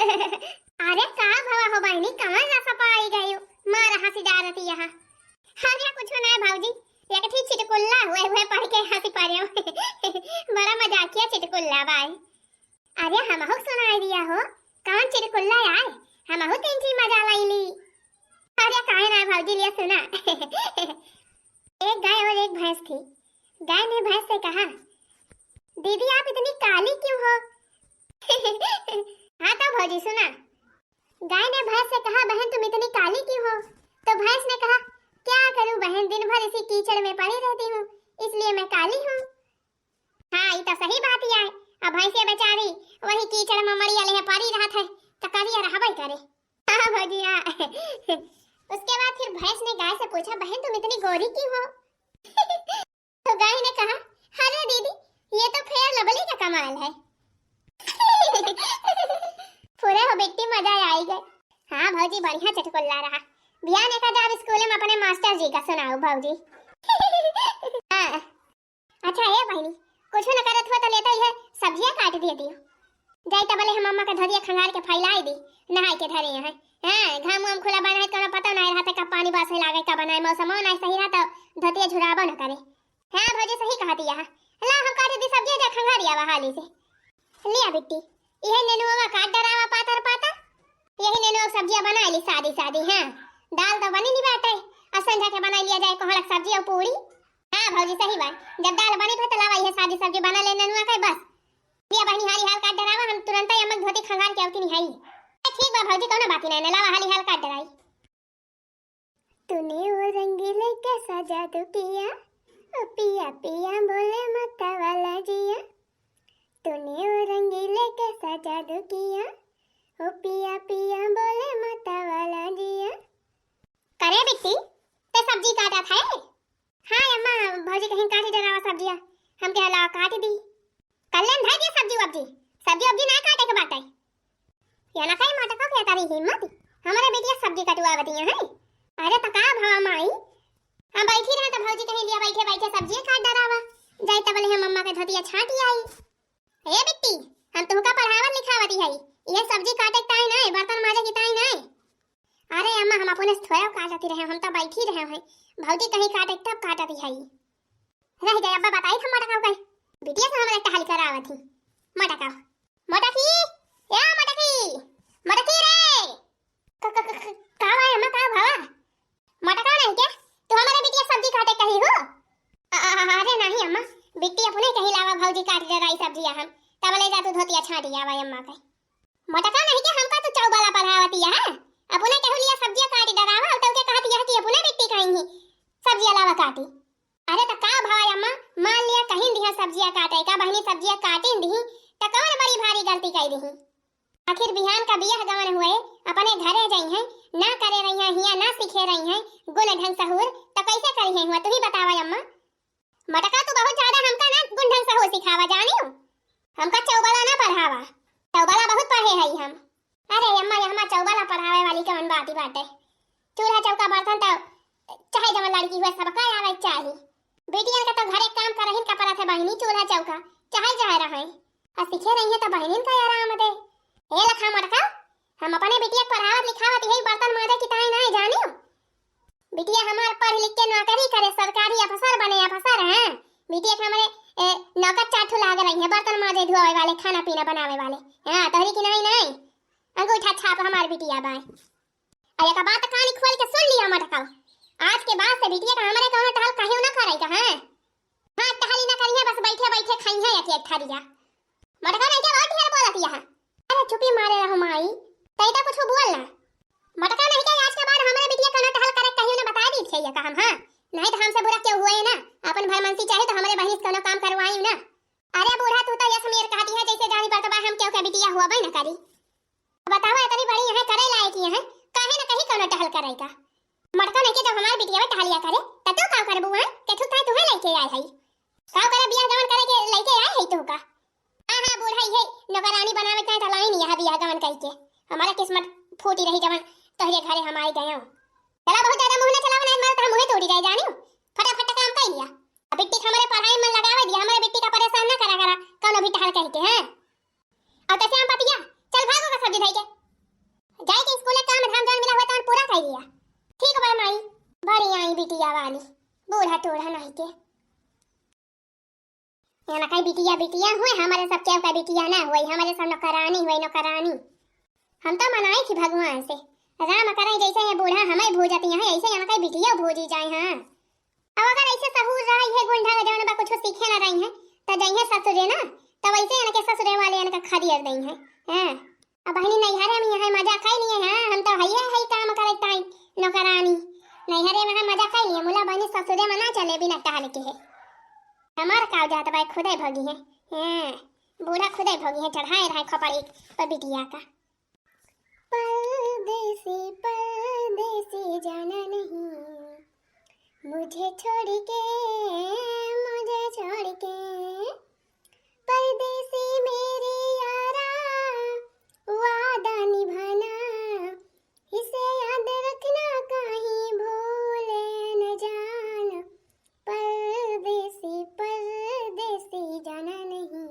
अरे का भवा हो बहनी कहाँ जा सपाई गई मार हंसी जा रही यहाँ। अरे कुछ ना भाऊजी एक ठीक चिटकुल्ला हुए पढ़ के हंसी पारे बड़ा मजाकिया चिटकुल्ला बाय। अरे हम हो सुनाई दिया हो कौन चिटकुल्ला आए हम हो तीन चीज मजा लाईली। अरे काहे ना भाऊजी लिया सुना। एक गाय और एक भैंस थी। गाय ने भैंस से कहा दीदी आप इतनी काली क्यों हो। हाँ तो भौजी सुना। गाय ने भैंस से कहा बहन तुम इतनी काली क्यों हो। तो भैंस ने कहा क्या करूं बहन दिन भर इसी कीचड़ में पड़ी रहती हूँ इसलिए मैं काली हूँ। हाँ ये तो सही बात ही है। अब भैंसे बेचारी वही कीचड़ में मरिया ले पड़ी रहत है तो करिया रहबे करे। हाँ भौजी हाँ। उसके बाद फिर भैंस ने गाय से पूछा बहन तुम इतनी गोरी क्यों हो। तो गाय ने कहा अरे दीदी ये तो फेयर लवली का कमाल है। पूरे हो बेटी मजा आई गए। हाँ भौजी बढ़िया चटकुल्ला रहा। बियाने का जब स्कूल में अपने मास्टर जी का सुनाओ भौजी। हाँ। अच्छा ये बहनी कुछ न करत हुआ तो लेता ही है सब्जियां काट दिए दियो जाई तबले हम अम्मा का धरिया खंगार के फैलाई दी नहाई के धरे है। हां घाम हम खुला बनाए तो पता नहीं रहता कब पानी बरसे लागे कब बनाए मौसम ना सही रहता धतिया झुराबो न करे। हां भौजी सही कहती है। ला हम काट दी सब्जी जा खंगारिया बहाली से लिया बिट्टी यही नेनुआ काट डरावा पातर पातर यही नेनुआ सब्जियां बना ली सादी सादी। हां दाल तो बनी नहीं बाटे असंझा के बना लिया जाए कोहलक सब्जी और पूरी। हां भौजी सही बात जब दाल बनी तो लावा ये सादी सब्जी बना ले नेनुआ का बस लिया बहनी हाली हाल काट डरावा हम तुरंत ही अम्मा धोती खंगार के आवती नहीं आई। ठीक बा भौजी कोनो बात नहीं लावा हाली हाल काट डराई। तूने वो रंगीले कैसा जादू किया ओ पिया पिया बोले मत वाला जिया। तूने वो रंगीले कैसा जादू किया ओ पिया पिया बोले मत वाला जिया। करे बिट्टी ते सब्जी काटा था। हां अम्मा भौजी कहीं काटी डरावा सब्जियां हम के हला काट दी कल्लेन भाई दी सब्जी अब्जी ना काटे के बाटे या ना कहीं माटा का तारी हिम्मत हमारे बेटिया सब्जी कटवावती है। अरे तका भवा माई हम बैठी रहे तो भौजी कहीं लिया बैठे बैठे सब्जी काट डरावा जाई तबले हम अम्मा के धतिया छाटी आई। ए बिट्टी हम तुमका पढ़ावत लिखावती है ये सब्जी काटे ताई नहीं बर्तन माजे की ताई नहीं। अरे अम्मा हम अपने थोड़ा काटती रहे हम तो बैठी रहे हैं भौजी कहीं काटे तब काटती है रह गए। अब्बा बताई था मटका गए बिटिया से हमरा टहल करावत थी मटका मटकी या मटकी रे का भाई अम्मा का भावा मटका नहीं क्या तू हमारे बिटिया सब्जी काटे कही हो। अरे नहीं अम्मा बिट्टी अपने कहीं लावा भौजी काट दे रही सब्जी हम तबले जा तू धोतिया छाटी आवा अम्मा के मटका नहीं के हमका तो चौबाला पढ़ावती है अपने कहू लिया सब्जी काटी डरावा तो के कहती है कि अपने बिट्टी कहीं सब्जी लावा काटी। अरे तो का भाई अम्मा मान लिया कहीं दिया सब्जियां काटे का बहनी सब्जियां काटी दी तो कौन बड़ी भारी गलती कर दी। आखिर बिहान का बियाह गवन हुए अपने घरे गई हैं ना करे रही हैं हिया ना सीखे रही हैं गुण ढंग सहूर तो कैसे करी है हुआ तू ही बतावा अम्मा। मटका तू बहुत ज्यादा हमका ना गुण ढंग सहूर सिखावा जानी हो हमका चौबाला ना पढ़ावा चौबाला बहुत पढ़े है हम। अरे अम्मा यहाँ चौबाला पढ़ावे वाली कौन बात ही बात है चूल्हा चौका बर्तन तो चाहे जब लड़की हुए सबका आवे चाहिए बेटियां का तो घरे काम कर रही कपड़ा थे बहनी चूल्हा चौका चाहे जा रहे और सीखे रही है तो बहनी का आराम दे। ए लखा मटका हम अपने बिटिया पढ़ावत लिखावत यही बर्तन माजे की ताई नहीं जानी बिटिया हमार पढ़ लिख के नौकरी करे सरकारी अफसर बने अफसर हैं बिटिया के हमारे नौकर चाटू लाग रही है बर्तन माजे धोए वाले खाना पीना बनावे वाले। हां तोहरी की नहीं अंगूठा छाप हमार बिटिया बाय। अरे का बात कहानी खोल के सुन लिया मटका आज के बाद से बिटिया का हमारे कहना टहल कहीं ना करेगा। हां टहली ना करिए बस बैठे बैठे खाई है एक एक थारिया मटका नहीं क्या बहुत ढेर बोलती है। अरे चुपी मारे रहो माई तैटा कुछ बोलना मटका नहीं क्या आज के बाद हमारे बिटिया कहना टहल करे कहीं ना बता दी छे का हम। हां नहीं तो हमसे बुरा क्यों हुए ना अपन भरमंसी चाहे तो हमारे बहनी से काम करवाई ना। अरे बूढ़ा तू तो यस मेर कहती है जैसे जानी पर तो हम क्यों क्या बिटिया हुआ भाई ना करी बताओ इतनी बड़ी है करे लायक है काहे ना कहीं कहना टहल करेगा मटका नहीं के जब हमारी बिटिया टहलिया करे तब तो का करबू है के तू काहे तुहे लेके आई है का करे बियाह गवन करे के लेके आई है तू का। हां बूढ़ा है नौकरानी बनावे का तलाई नहीं है बियाह गवन कह के हमारा किस्मत फूटी रही जवन तोहरे घरे हम आई गए चला बहुत ज्यादा मुंह ना चलावा नहीं मार तो मुंह तोड़ी गए जानी फटाफट काम कर लिया। अब बिट्टी हमारे पढ़ाई में लगावे दिया हमारे बिट्टी का परेशान ना करा कौन भी टहल कह के। हैं और कैसे हम पतिया चल भागो का भगी भाई के जाए के स्कूल काम धाम जान मिला हुआ तो पूरा कर लिया। ठीक बा माई बड़ी आई बिटिया वाली बूढ़ा टोढ़ा नहीं के यहाँ कई बिटिया बिटिया हुए हमारे सब क्या का बिटिया ना हुई हमारे सब नौकरानी हुई नौकरानी। हम तो मनाए कि भगवान से राम करे जैसे ये बूढ़ा हमें भूल जाती है ऐसे यहाँ कई बिटिया भूजी जाए। हाँ अब अगर ऐसे सहूर रही है गुंडा के जवन बा कुछ सीखे ना रही है तो जइए ससुरे ना तो वैसे इनके ससुरे वाले इनका खरीद दई है। हां अब बहनी नैहरे में यहाँ मजा खाई लिए। हां हम तो हइया है काम करे टाइम नौकरानी नैहरे में हम मजा खाई लिए मुला बहनी ससुरे में ना चले बिना टहल के है हमार का जात भाई खुदे भगी है। हां बूढ़ा खुदे भगी है चढ़ाए रहा खपड़ एक पर बिटिया का परदेसी जाना नहीं मुझे छोड़ के परदेसी मेरे यारा वादा निभाना इसे याद रखना कहीं भूले न जाना। परदेसी जाना नहीं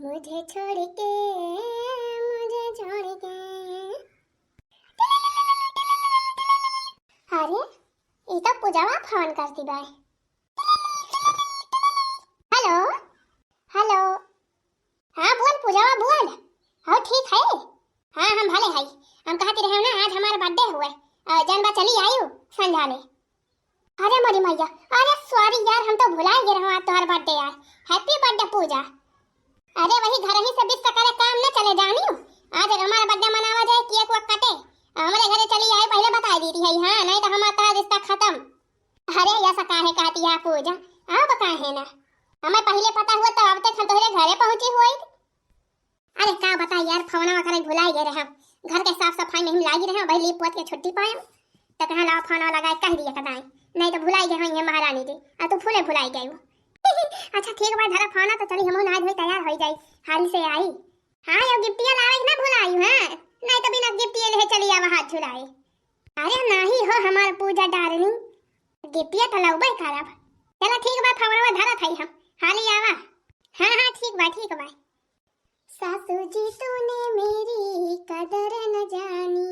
मुझे छोड़ के अरे ये तो पूजावा फोन करती बाय। हेलो हेलो हाँ बोल पूजावा बोल। हाँ ठीक है। हाँ हम भले है हम कहते रहे ना आज हमारा बर्थडे हुआ जनबा चली आयु संध्या में। अरे मोरी मैया अरे सॉरी यार हम तो भुला गए रहो आज तुम्हारा बर्थडे यार हैप्पी बर्थडे पूजा। अरे वही घर ही से बिस करे काम न चले जानी आज हमारा बर्थडे मनावा जाए केक वक कटे हमारे घरे चली आए पहले बता दी थी। हाँ नहीं तो हमारा रिश्ता खत्म। अरे ऐसा काहे कहती है पूजा अब काहे ना हमें पहले पता हुआ तो अब तक हम तुम्हारे घरे पहुंची हुई। अरे का बता यार फोन करे भुलाई गए रहे घर के साफ सफाई में हम लागी रहे भाई लीप पोत के छुट्टी पाए तो कहां ला फोन लगा कह दिया कदाई नहीं तो भुलाई गए होंगे महारानी जी आ तू फूले भुलाई गई। अच्छा ठीक बा धरा फोन तो चली हम नहा धोई तैयार हो जाई हाल से आई। हां यो गिफ्टिया लावे ना भुलाई। हां नहीं तो बिना गिफ्टिया ले चली आवा हाथ झुलाए। अरे नहीं हो हमार पूजा डार्लिंग गिफ्टिया तो लौबे खराब। चला ठीक बा फवरवा धरा थई हम हाली आवा। हां ठीक बा सासू जी तूने मेरी कदर न जानी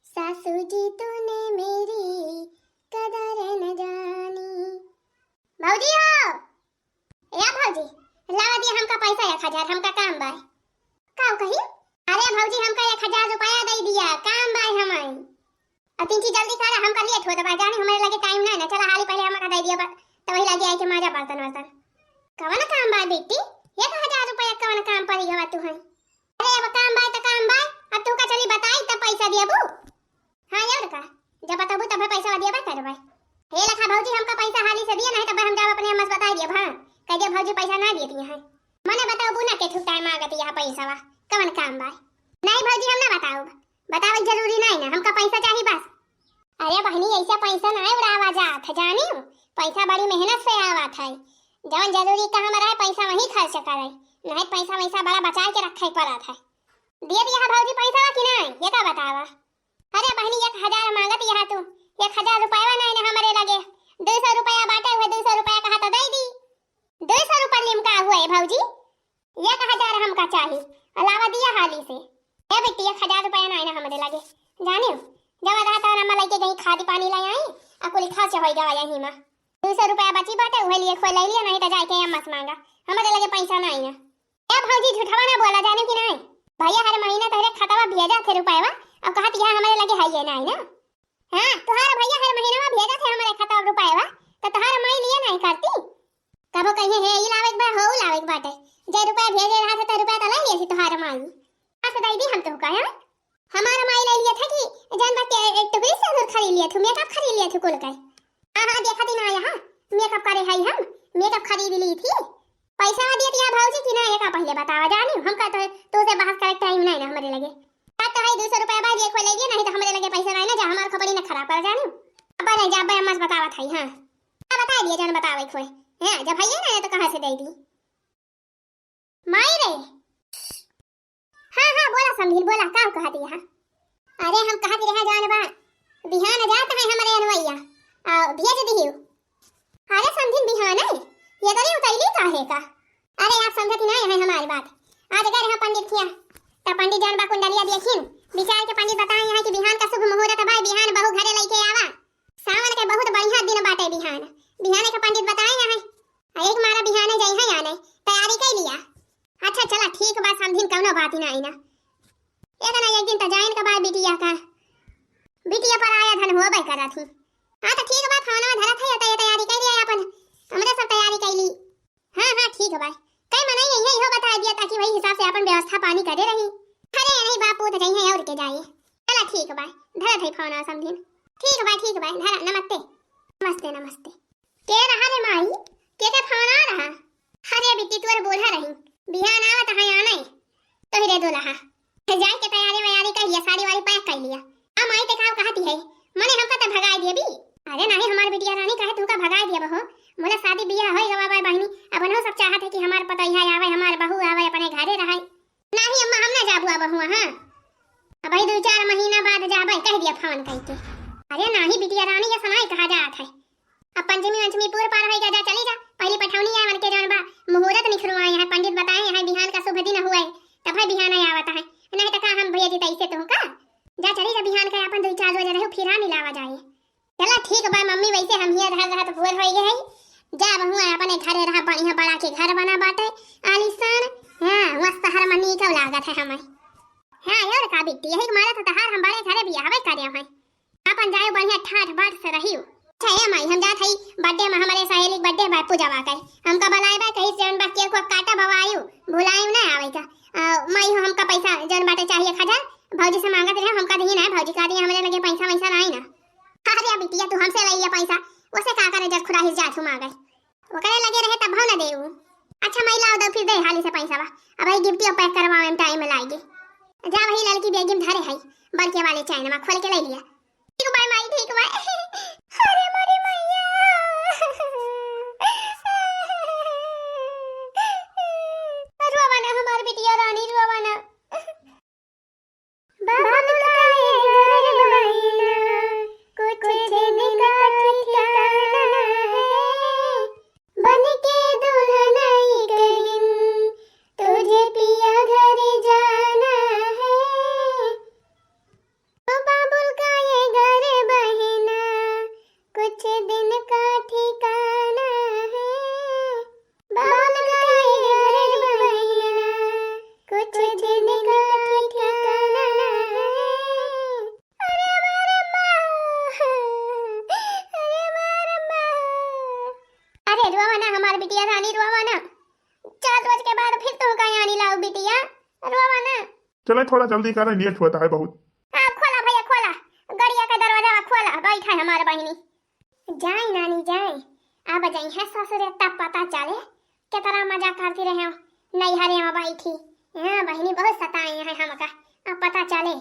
सासू जी तूने मेरी कदर न जानी। भौजी हो या भौजी लावा दिया हमका पैसा 1000 हमका काम बाय का कही। अरे भौजी हमका 1000 रुपया दे दिया काम बाय हमाई अतिंची जल्दी करा हमका लेट हो दबा जाने हमारे लगे टाइम ना चला हाली पहले हमका दे दिया तो वही लगे आई के माजा बर्तन कवन काम बाय बेटी 1000 रुपया कवन काम पड़ी हवा तू है। अरे अब काम बाय अब तू का चली बताई तब पैसा दियाबू। हां यार का जब बताबू तब पैसा दिया बा करबा हे लखा भौजी हमका पैसा हाली से दिया नहीं तब हम जाब अपने अम्मा से बता दिया। हां कह दिया भौजी पैसा ना दे दिया है मने बताबू ना के ठुक टाइम मांगत यहां पैसा वा कवन काम बाय। नहीं भौजी हम ना बताओ जरूरी नहीं ना हमका पैसा चाहिए बस। अरे बहनी ऐसा पैसा ना उड़ावा जात जानी पैसा बड़ी मेहनत से आवत है जवन जरूरी का हमारा पैसा वही खर्च करे नहीं पैसा वैसा बड़ा बचा के रखे पड़त है। दे दिया भौजी पैसा कि नहीं ये का बतावा। अरे बहनी 1000 मांगत यहां तू 1000 रुपया नहीं ना हमारे लगे 200 रुपया बाटे हुए 200 रुपया कहा तो दे दी 200 रुपया लिमका हुए भौजी 1000 हमका चाहिए अलावा दिया हाली से। ए बेटी 1000 रुपया नहीं ना हमारे लगे जानियो जब रहा तो हम लेके गई खादी पानी ले आई अकुल खर्च हो गया यही में 200 रुपया बची बाटे वही लिए खोल ले लिया नहीं तो जाके अम्मा से मांगा हमारे लगे पैसा नहीं ना। ए भौजी झूठवा ना बोला जाने की नहीं भैया हर महीना तेरे खातावा भेजा थे रुपया अब कहत यहां हमारे लगे है ये नहीं ना। हां तुम्हारा भैया हर महीना में भेजा थे हमारे खातावा रुपया तो तुम्हारा मई लिए नहीं करती कबो कहे है ई लावे बा हो लावे बाटे जे रुपया भेजे रहा था तो रुपया तो ले लिए थी तुम्हारा मई आ दे दी हम तो कहा हमारा मई ले लिया था कि जान बात एक टुकड़ी से खरीद लिया था मेकअप खरीद लिया था कुल का। हां देखा थी ना यहां मेकअप करे है हम मेकअप खरीद ली थी पैसा दिया दिया भौजी कि ना का पहले बतावा जानी हमका तो से बहस करे टाइम नहीं ना हमारे लगे तो है 200 रुपया बाद एक ले लिए नहीं तो हमारे लगे पैसा नहीं ना जा हमार खबरी ना खराब कर जानी अब नहीं जा भाई अम्मा से बतावा था। हां बता दिए जान बतावे खोए हां जब भैया ना तो कहां से दे दी माई रे। हां बोला समझिल बोला का कहती है। अरे हम कहती रहे जान बा बिहान जात है हमारे अनवैया भेज दियो। अरे समझिल बिहान है ये करे उतैली काहे का। अरे आप समझती नहीं है हमारी बात आज अगर हम पंडित किया त पंडित जान बा कुंडलिया देखिन विचार के पंडित बताए हैं कि बिहान का शुभ मुहूर्त बा, बिहान बहू घरे लेके आवा, सावन के बहुत बढ़िया दिन बाटे बिहान। बिहाने का पंडित बताए हैं एक मारा बिहाने जाई है आने तैयारी कर लिया। अच्छा चला ठीक बा, समझिन कौनो बात ही ना एक ना एक दिन त जाइन का बा बिटिया पर आया धन होबे करा थी। हां तो ठीक बा, खाना धरा था तैयारी कर लिया अपन, हमरे सब तैयारी कर ली। हां ठीक बा, कई मनाई यही हो बता दिया ताकि वही हिसाब से अपन व्यवस्था पानी करे रही। अरे नहीं बापू तो जाई है और के जाए। चला ठीक बा, धरा थई फोन समझिन। ठीक बा धरा। नमस्ते नमस्ते। के रहा रे माई, के फोन आ रहा? अरे बिट्टी तोर बोला रही बिहान आवत है आने तो ही रे दुल्हा जाए के तैयारी कर लिया, साड़ी वाड़ी पैक कर लिया। आ माई ते का कहती है मने हमका त भगाई दिए भी। अरे नहीं हमार बिटिया रानी कहे तुमका भगाई दिए बहो, मोला शादी बियाह होई गवा बाई बहनी, अपन सब चाहत है कि हमार पतोहिया आवे, हमार बहू आवे अपने घरे रहे। नहीं अम्मा हम ना जाबू बहू। हां अब 2-4 महीना बाद जाबे कह दिया फोन करके। अरे नहीं बिटिया रानी ये सुनाई कहा जात है अब पंचमी पूर पार होई जा चली जा, पहली पठौनी आए मन के जौन बा मुहूर्त निखरवाए हैं पंडित बताए हैं बिहान का शुभ दिन हुआ है तब है बिहान आवत है। नहीं तो का हम भैया जी तैसे तो का जा चली जा बिहान का अपन 2-4 बजे रहे फिर आनी लावा जाए। चला ठीक बा मम्मी, वैसे हम हियर रह तो भोर होई गई जा बहू अपने घरे रहा, बढ़िया बड़ा के घर बना बाटे आलीशान। हां मस्त हर मनी का लागत है हमें। हां यार का बिट्टी यही मारा तो तहार हम बड़े घरे बियाह करे हैं, अपन जाए बढ़िया ठाठ बाट से रही। अच्छा माई हम जात हई बर्थडे में हमारे सहेली बर्थडे बा पूजा बा कर हमका बुलाए बा कहीं जन बा केक को काटा बवायु भुलायु ना आवे का। माई हमका पैसा जन बाटे चाहिए खजा भौजी से मांगत रहे, हमका दी ना भौजी का दी हमरे लगे पैसा वैसा नहीं ना। अरे बिटिया तू हमसे ले लिया पैसा, ओसे का करे जब खुदा हिस जात हूं मांगे ओकरे लगे रहे तब भाव ना देऊ। अच्छा माई लाओ दो फिर दे हाली से पैसा बा, अब भाई गिफ्ट पैक करवावे में टाइम लागी। जा वही लड़की बेगिम धरे है बड़के वाले चाइना में खोल के ले लिया। ठीक बा माई ठीक बा। अरे मारी मैया रोवाना हमार बिटिया रानी रोवाना। बाबू का ये घर बहिना कुछ दिन का ठिकाना है, बन के दुल्हन एक दिन तुझे पिया घर जाना है। ओ बाबुल का ये घर बहिना कुछ दिन का ठिकाना है, बाबुल का ये घर बहिना कुछ दिन का ठिकाना है। अरे मारे माँ, अरे मारे माँ। अरे रोवाना हमार बिटिया रानी रोवाना, 4 बजे के बाद फिर तुम कहीं आनी लाओ बिटिया रोवाना। चले थोड़ा जल्दी करें, लेट होता है बहुत। हाँ खोला भैया खोला, गड़िया का दरवाजा खोला, बैठा है हमारे बहनी। जाए नानी जाए, अब जाई है ससुर तब पता चले के तरह मजा करती रहे नहीं हरे यहाँ बैठी। हाँ बहनी बहुत सताए हैं हमका, अब पता चले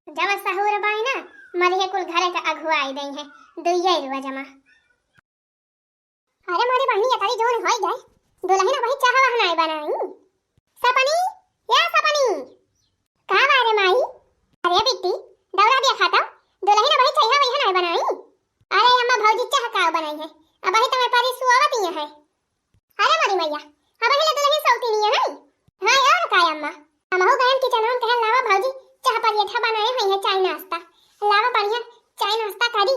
जब सहूर बाई ना मरिए कुल घरे का अगुआई दई है 2 रुआ जमा। अरे मारी बहनी ये तारी जोन होई गए दुल्हन वही चाहवा हनाई बनाई। सपनी या सपनी का बारे माई? अरे बिट्टी दौरा दिया खाता दुल्हन वही चाहवा वही हनाई बनाई। अरे अम्मा भौजी चाह का बनाई है अब वही तुम्हारे पारी सुआवत ही है। अरे मारी मैया अब वही दुल्हन सौती नहीं है। हां यार का अम्मा हम हो गए किचन में कह लावा भौजी चाह पर ये था बनाए है चाय नाश्ता, लावा बढ़िया चाय नाश्ता करी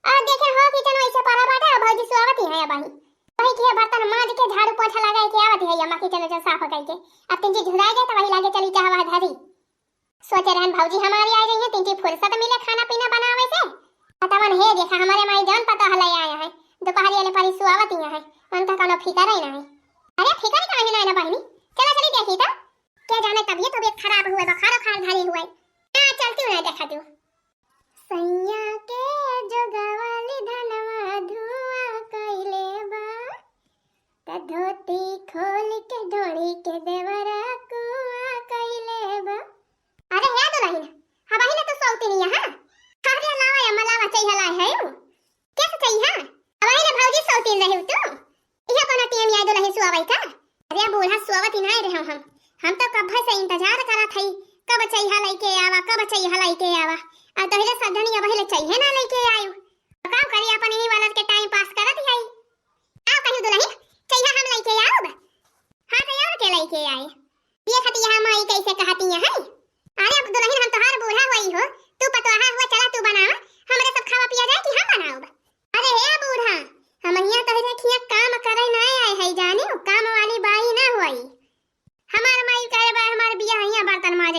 और देखे हो किचन वैसे पड़ा बाटा भौजी सुआवत ही है। अब वही के बर्तन मांज के झाड़ू पोछा लगाए के आवत है अम्मा किचन जो साफ करके अब तीन चीज झुरा गए तो वही लागे चली चाहवा धरी। सोचे रहन भौजी हमारी आ गई है, तीन चीज फुर्सत मिले खाना पीना बनावे से। तवन हे देखा हमारे माई जान पता हले आया है दोपहर वाले पारी सुआवत ही है, उनका कोनो फिकर ही नहीं। अरे फिकर काहे नहीं ना बहनी, चला चली देखी तो क्या जाने तबीयत खराब हुए बुखार धरी हुए। हां चलती हूं देखा तू सैया के जोगवाली धनवा धुआं कइले बा त धोती खोल के ढोड़ी के देवरा कुआं कइले बा। अरे या दुल्हन अब ही तो सौती नहीं है। कहरे लावा या मलावा चाहिए लाई है कैसे चाहिए? अब ही भौजी सौती रहे तू इहा कोनो टीम या दुल्हन सुआवई का। अरे बूढ़ा सुआवत ही नहीं रहे हम तो कब से इंतजार करत हई कब चाहिए लेके आवा कब चाहिए लेके आवा आ तोहरे सधनी अब ही चाहिए ना लेके आयु का करी अपन ही वाला के टाइम पास करत हई। आओ कहीं दुल्हन चाहिए हम लेके आओ। हां तो यार के लेके आए ये खती यहां माई कैसे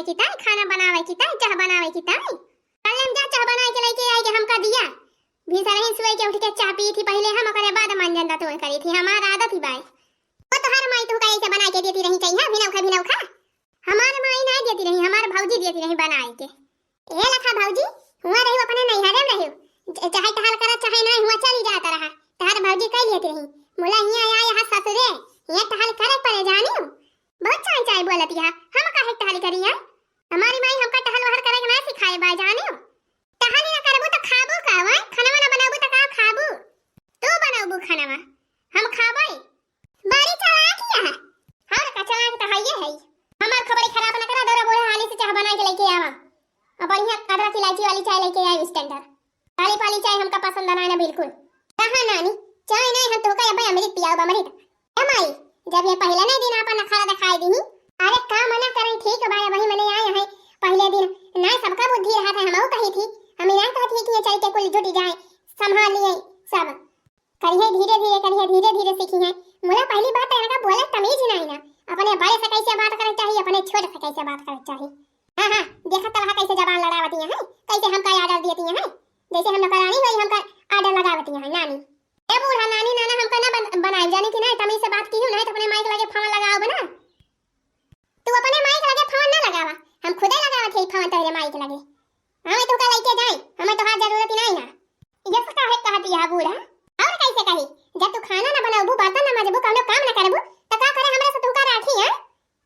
की ताई, खाना बनावे की ताई, चाह बनावे की ताई। कल हम जा चाह बनाए के लेके आई के हमका दिया। भीसा नहीं सुई के उठ के चाह पी थी पहले हम, ओकरे बाद मंजन दा तो करी थी। हमार आदत ही बाई। वो तो हर माई तो कैसे बना के देती रही चाहिए बिना खा। हमार माई नहीं देती रही, हमार भौजी देती रही बनाए के। ए लखा भौजी हुआ रही अपने नैहरे में रही, चाहे टहल करा चाहे नहीं हुआ चली जाता रहा। तहार भौजी कह लेती रही मोला हिया आया यहाँ ससुरे ये टहल करे पड़े जानियो। बहुत चाय चाय बोलती है, हम काहे टहल करिया? हमारी माई हमका टहल वहल करे के ना सिखाए बा जानियो। टहल ना करबो तो खाबो का वै? खाना ना बनाबो तो का खाबो? तू बनाबो खाना हम खाबै। बारी चला किया है हर का चला के तो हइए है। हमार खबर खराब ना करा, दौरा बोले हाली से चाह बना के लेके आवा। अब बढ़िया अदरक इलायची वाली चाय लेके आई स्टैंडर्ड। काली पाली चाय हमका पसंद ना है बिल्कुल। कहां नानी चाय नहीं हम तो का भाई अमृत पियाओ अमृत। ए माई जब ये पहले नहीं दिन अपन नखरा दिखाई दी। अरे का मना करें ठीक भाई वही मने आए हैं पहले दिन ना सबका बुद्धि रहा था। हमऊ कही थी हम ना कहती कि ये चल के कुल जुटी जाए संभाल लिए सब करिए धीरे धीरे सीखी है। मुझे पहली बात है का बोले तमीज नहीं ना, अपने बड़े से कैसे बात करनी चाहिए, अपने छोटे से कैसे बात करनी चाहिए। हां देखा तलहा कैसे जबान लड़ावती है, कैसे हमका आर्डर देती है, जैसे हम नौकरानी हुई हमका आर्डर लगावती है नानी। ए बूढ़ा नानी नाना हमका ना बनाई जाने की नहीं, तमीज से बात की नहीं तो अपने माइक लगे फोन लगाओ बना। तू अपने माइक लगे फोन ना लगावा, हम खुदे लगावत है फोन तेरे माइक लगे। हमें तो का लेके जाए, हमें तो हाथ जरूरत ही नहीं ना। ये तो काहे कहती है बूढ़ा? और कैसे कही जब तू खाना ना बनाबू बर्तन ना माजबू कौनो काम ना करबू तो का करे हमरे से तू का राखी है?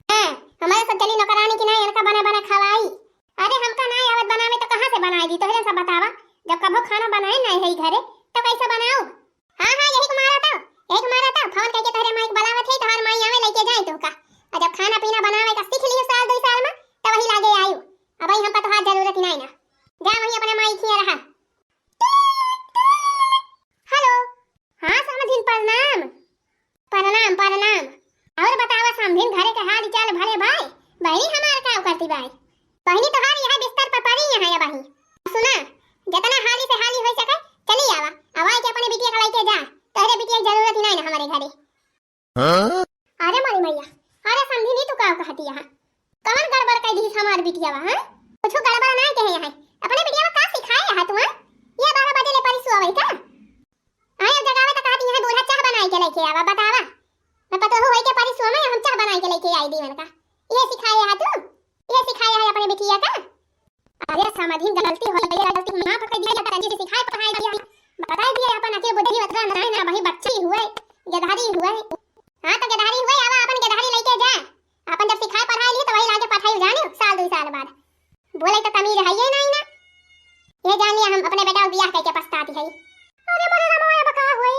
हां हमारे से चली नौकरानी की नहीं इनका बना बना खवाई। अरे हमका नहीं आवत बनावे तो कहां से बनाई दी तोहरे सब बतावा। जब कभो खाना बनाए नहीं है घरे तो कैसे बनाओ? हां यही कुमारा था फोन करके तोहरे माइक बुलावत है तो हर माई आवे लेके जाए तो का। और जब खाना पीना बनावे का सीख लियो साल 2 साल में तो वही लागे आयु। अब भाई हमका तो हाथ जरूरत ही नहीं ना, जा वही अपने माई खिया रहा। हेलो हाँ समधिन प्रणाम प्रणाम प्रणाम। और बतावा समधिन घरे के हाल चाल भरे भाई बहनी हमार का करती भाई? बहनी तो हारी है बिस्तर पर पड़ी है या बहनी। सुना जितना हाली से हाली हो सके चली आवा, आवाज के अपने बिटिया का लेके जा, तोहरे बिटिया की जरूरत ही नहीं ना हमारे घरे। अरे मोरी मैया अरे समधिनी तू का कहती है? कौन गड़बड़ कर दी हमार बिटिया वा? हां कुछ गड़बड़ ना कहे है, अपने बिटिया का सिखाया है तू? ये 12 बजे ले परिसु आवे का आया जगावे तो कहती है बूढ़ा चाह बनाई के लेके आवा। बतावा मैं पता हो के परिसु में हम चाह बनाई के लेके आई दीवन का, ये सिखाया है तू? ये सिखाया है अपने बिटिया का? अरे समधिन गलती हो गई, गलती ना पकड़ दिया जाता जी सिखाए पढ़ाई दिया बता दिया अपन के बुद्धि वतरा नहीं ना भाई बच्ची हुए गधारी हुए। हां तो गधारी हुए आवा अपन गधारी लेके जा, अपन जब सिखाए पढ़ाई ली तो वही लाके पढ़ाई जाने साल 2 साल बाद। बोले तो तमीज है ये नहीं ना, ये जान लिया हम अपने बेटा को बियाह करके पछताती है। अरे मोरे रामा बका हुए